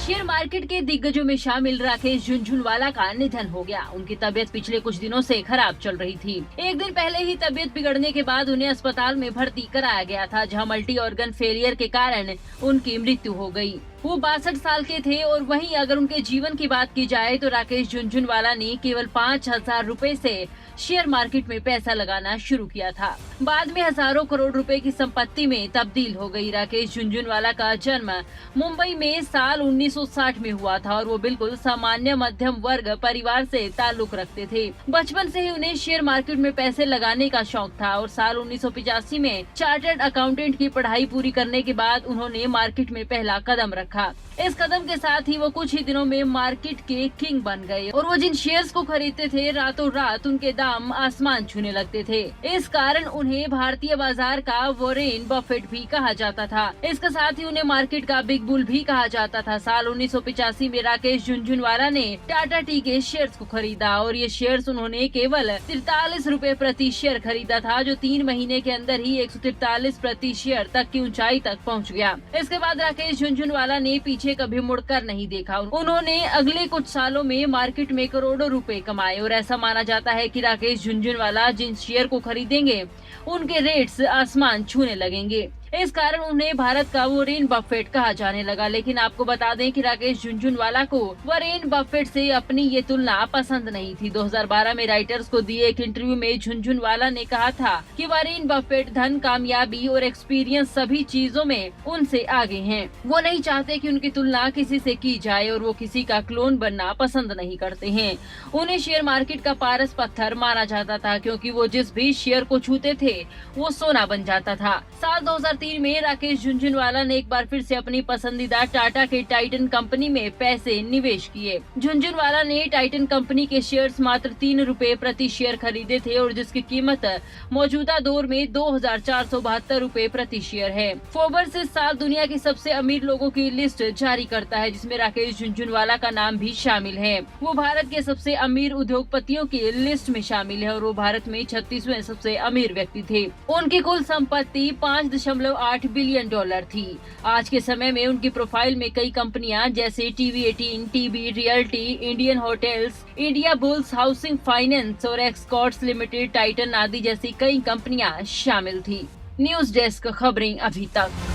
Share market के दिग्गजों में शामिल राकेश झुनझुनवाला का निधन हो गया। उनकी तबीयत पिछले कुछ दिनों से खराब चल रही थी। एक दिन पहले ही तबीयत बिगड़ने के बाद उन्हें अस्पताल में भर्ती कराया गया था, जहां मल्टी ऑर्गन फेलियर के कारण उनकी मृत्यु हो गई। वो 62 साल के थे और वहीं अगर उनके जीवन की बात की जाए तो राकेश झुनझुनवाला ने केवल 5,000 रुपए से शेयर मार्केट में पैसा लगाना शुरू किया था। बाद में हजारों करोड़ रुपए की संपत्ति में तब्दील हो गई। राकेश झुनझुनवाला का जन्म मुंबई में साल 1960 में हुआ था और वो बिल्कुल सामान्य मध्यम वर्ग परिवार से ताल्लुक रखते थे। बचपन से ही उन्हें शेयर मार्केट में पैसे लगाने का शौक था और साल 1985 में चार्टर्ड अकाउंटेंट की पढ़ाई पूरी करने के बाद उन्होंने मार्केट में पहला कदम रखा। इस कदम के साथ ही वो कुछ ही दिनों में मार्केट के किंग बन गए और वो जिन शेयर्स को खरीदते थे रातों रात उनके दाम आसमान छूने लगते थे। इस कारण उन्हें भारतीय बाजार का वॉरेन बफेट भी कहा जाता था। इसके साथ ही उन्हें मार्केट का बिग बुल भी कहा जाता था। साल 1985 में राकेश झुनझुनवाला ने टाटा टी के शेयर्स को खरीदा और ये शेयर्स उन्होंने केवल 43 रुपए प्रति शेयर खरीदा था, जो 3 महीने के अंदर ही 143 प्रति शेयर तक की ऊंचाई तक पहुंच गया। इसके बाद राकेश झुनझुनवाला ने पीछे कभी मुड़कर नहीं देखा। उन्होंने अगले कुछ सालों में मार्केट में करोड़ों रुपए कमाए और ऐसा माना जाता है कि राकेश झुनझुनवाला जिन शेयर को खरीदेंगे उनके रेट्स आसमान छूने लगेंगे। इस कारण उन्हें भारत का वॉरेन बफेट कहा जाने लगा। लेकिन आपको बता दें कि राकेश झुनझुनवाला को वॉरेन बफेट से अपनी ये तुलना पसंद नहीं थी। 2012 में राइटर्स को दिए एक इंटरव्यू में झुनझुनवाला ने कहा था कि वॉरेन बफेट धन, कामयाबी और एक्सपीरियंस सभी चीजों में उनसे आगे हैं। वो नहीं चाहते कि उनकी तुलना किसी से की जाए और वो किसी का क्लोन बनना पसंद नहीं करते हैं। उन्हें शेयर मार्केट का पारस पत्थर माना जाता था, क्योंकि वो जिस भी शेयर को छूते थे वो सोना बन जाता था। साल 2003 में राकेश झुनझुनवाला ने एक बार फिर से अपनी पसंदीदा टाटा के टाइटन कंपनी में पैसे निवेश किए। झुनझुनवाला ने टाइटन कंपनी के शेयर्स मात्र 3 रुपए प्रति शेयर खरीदे थे और जिसकी कीमत मौजूदा दौर में 2,472 रुपए प्रति शेयर है। फोर्ब्स इस साल दुनिया के सबसे अमीर लोगों की लिस्ट जारी करता है, जिसमें राकेश झुनझुनवाला का नाम भी शामिल है। वो भारत के सबसे अमीर उद्योगपतियों की लिस्ट में शामिल है और वो भारत में 36वें सबसे अमीर व्यक्ति थे। उनकी कुल संपत्ति 5.8 बिलियन डॉलर थी। आज के समय में उनकी प्रोफाइल में कई कंपनियां जैसे TV18, TB realty, Indian hotels, India bulls housing finance और एक्सकॉर्ट्स लिमिटेड, टाइटन आदि जैसी कई कंपनियां शामिल थी। न्यूज डेस्क खबरें अभी तक।